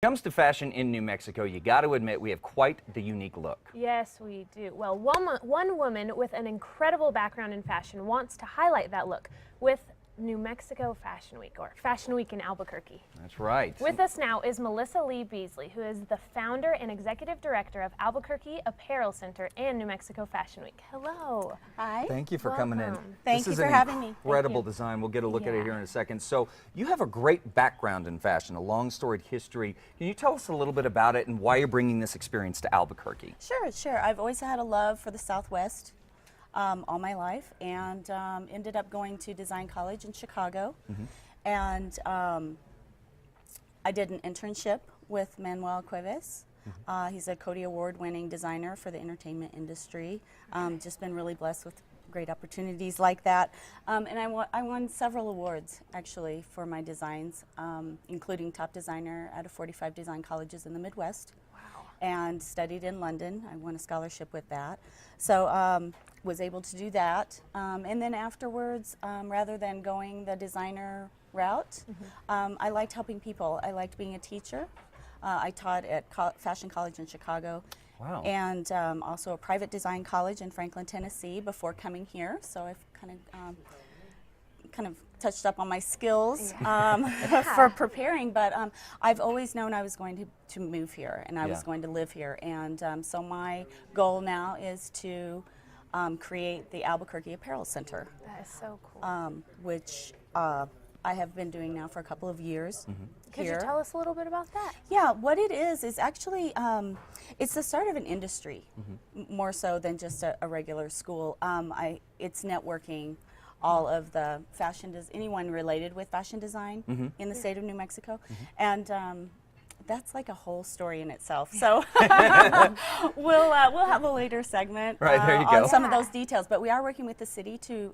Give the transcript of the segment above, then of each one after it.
When it comes to fashion in New Mexico, you got to admit we have quite the unique look. Yes, we do. Well, one woman with an incredible background in fashion wants to highlight that look with New Mexico Fashion Week, or Fashion Week in Albuquerque. That's right. With us now is Melissa Lee Beasley, who is the founder and executive director of Albuquerque Apparel Center and New Mexico Fashion Week. Hello. Hi. Thank you for coming in. Thank you for having me. This is an incredible design. We'll get a look at it here in a second. So you have a great background in fashion, a long storied history. Can you tell us a little bit about it and why you're bringing this experience to Albuquerque? Sure. I've always had a love for the Southwest all my life, and ended up going to design college in Chicago. And I did an internship with Manuel Cuevas. He's a Coty Award-winning designer for the entertainment industry. Just been really blessed with great opportunities like that. And I won several awards, actually, for my designs, including top designer out of 45 design colleges in the Midwest. And studied in London. I won a scholarship with that. So was able to do that. And then afterwards, rather than going the designer route, I liked helping people. I liked being a teacher. I taught at Fashion College in Chicago. Wow. And also a private design college in Franklin, Tennessee before coming here. So I've kind of touched up on my skills for preparing, but I've always known I was going to move here and I was going to live here. And so my goal now is to create the Albuquerque Apparel Center. That is so cool. Which I have been doing now for a couple of years. Could you tell us a little bit about that? Yeah, what it is actually, it's the start of an industry, more so than just a regular school. It's networking all of the anyone related with fashion design in the state of New Mexico. And that's like a whole story in itself. So we'll have a later segment on some of those details. But we are working with the city to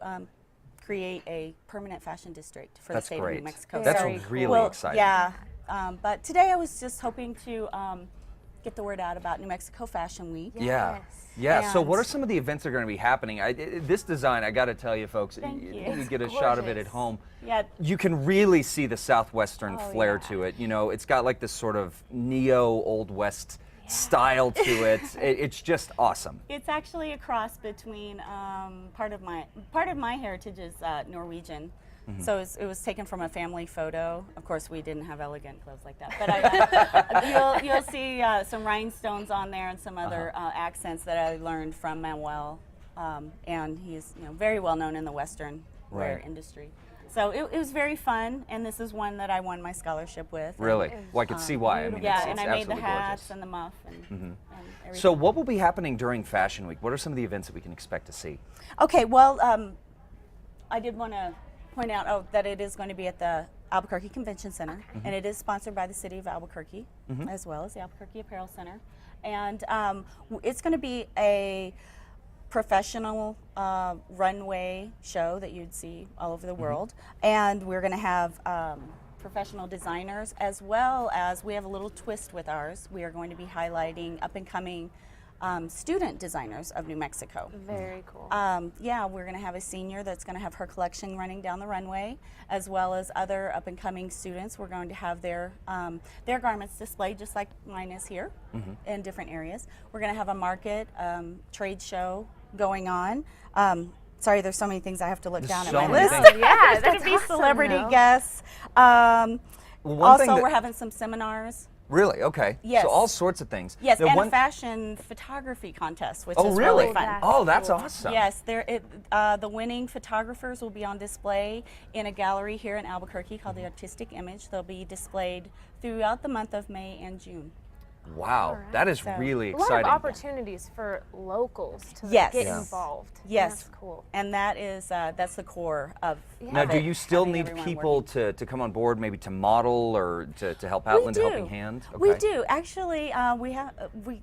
create a permanent fashion district for the state of New Mexico. That's really exciting. Yeah, but today I was just hoping to get the word out about New Mexico Fashion Week. Yeah. So what are some of the events that are going to be happening? This design, I got to tell you folks, you get a shot of it at home. You can really see the Southwestern flair to it. You know, it's got like this sort of neo Old West style to it. It's just awesome. It's actually a cross between part of my heritage is Norwegian. So it was taken from a family photo. Of course, we didn't have elegant clothes like that, but you'll see some rhinestones on there and some other accents that I learned from Manuel, and he's very well known in the Western wear industry. So it was very fun, and this is one that I won my scholarship with. Really? Well, I could see why. I mean, it's and I made the hats gorgeous. and the muff and everything. So what will be happening during Fashion Week? What are some of the events that we can expect to see? Okay, well, I did want to point out that it is going to be at the Albuquerque Convention Center, and it is sponsored by the city of Albuquerque, as well as the Albuquerque Apparel Center. And it's going to be a professional runway show that you'd see all over the world. And we're going to have professional designers, as well as we have a little twist with ours. We are going to be highlighting up-and-coming student designers of New Mexico. Very cool. Yeah, we're going to have a senior that's going to have her collection running down the runway, as well as other up-and-coming students. We're going to have their garments displayed just like mine is here in different areas. We're going to have a market trade show going on. Sorry, there's so many things I have to look down at my list. Yeah, there's going to be celebrity guests. Also, we're having some seminars. Really? Okay. Yes. So all sorts of things. Yes, and a fashion photography contest, which is really fun. Oh, that's awesome. Yes, the winning photographers will be on display in a gallery here in Albuquerque called the Artistic Image. They'll be displayed throughout the month of May and June. Wow, that is really exciting. A lot of opportunities for locals to get involved. Yes, that's cool. And that is that's the core of. Now, do you still need people to come on board, maybe to model or to help out, lend a helping hand? Okay. We do actually. We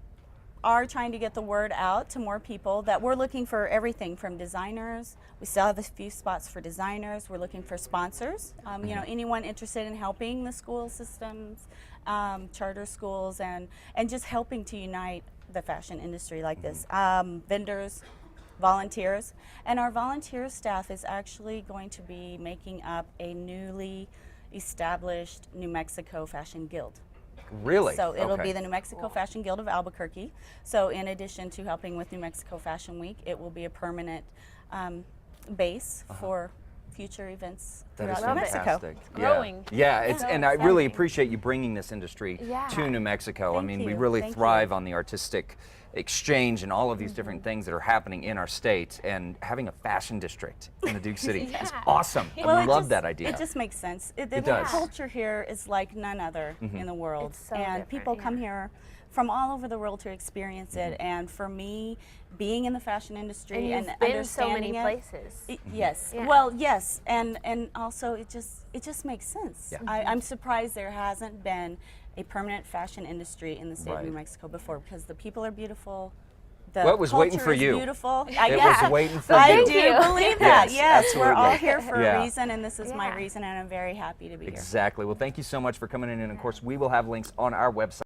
are trying to get the word out to more people that we're looking for everything from designers. We still have a few spots for designers. We're looking for sponsors. Anyone interested in helping the school systems, charter schools, and just helping to unite the fashion industry like this. Vendors, volunteers, and our volunteer staff is actually going to be making up a newly established New Mexico Fashion Guild. Really? So it'll Okay. be the New Mexico Fashion Guild of Albuquerque. So in addition to helping with New Mexico Fashion Week, it will be a permanent base for future events That is throughout New Mexico. fantastic. It's growing. Yeah, it's, So and I really exciting. appreciate you bringing this industry Yeah. to New Mexico. I Thank mean, we you. really Thank thrive you. on the artistic exchange and all of these different things that are happening in our state, and having a fashion district in the Duke City is Yeah. awesome. Well, I it love just- that idea. It just makes sense. The does. culture here is like none other in the world. It's so and different, people come yeah. here from all over the world to experience it. And for me, being in the fashion industry And and you've been so understanding many it, places. Yes. Yeah. Well, yes, and also it just makes sense. Yeah. I'm surprised there hasn't been a permanent fashion industry in the state of Right. New Mexico before, because the people are beautiful. The Well, it was waiting culture for is you. Beautiful. It Yeah. was waiting for I you. do Thank you. believe that. Yes, Yes, we're all absolutely. here for Yeah. a reason, and this is my Yeah. reason, and I'm very happy to be here. Exactly. Well, thank you so much for coming in, and of course, we will have links on our website.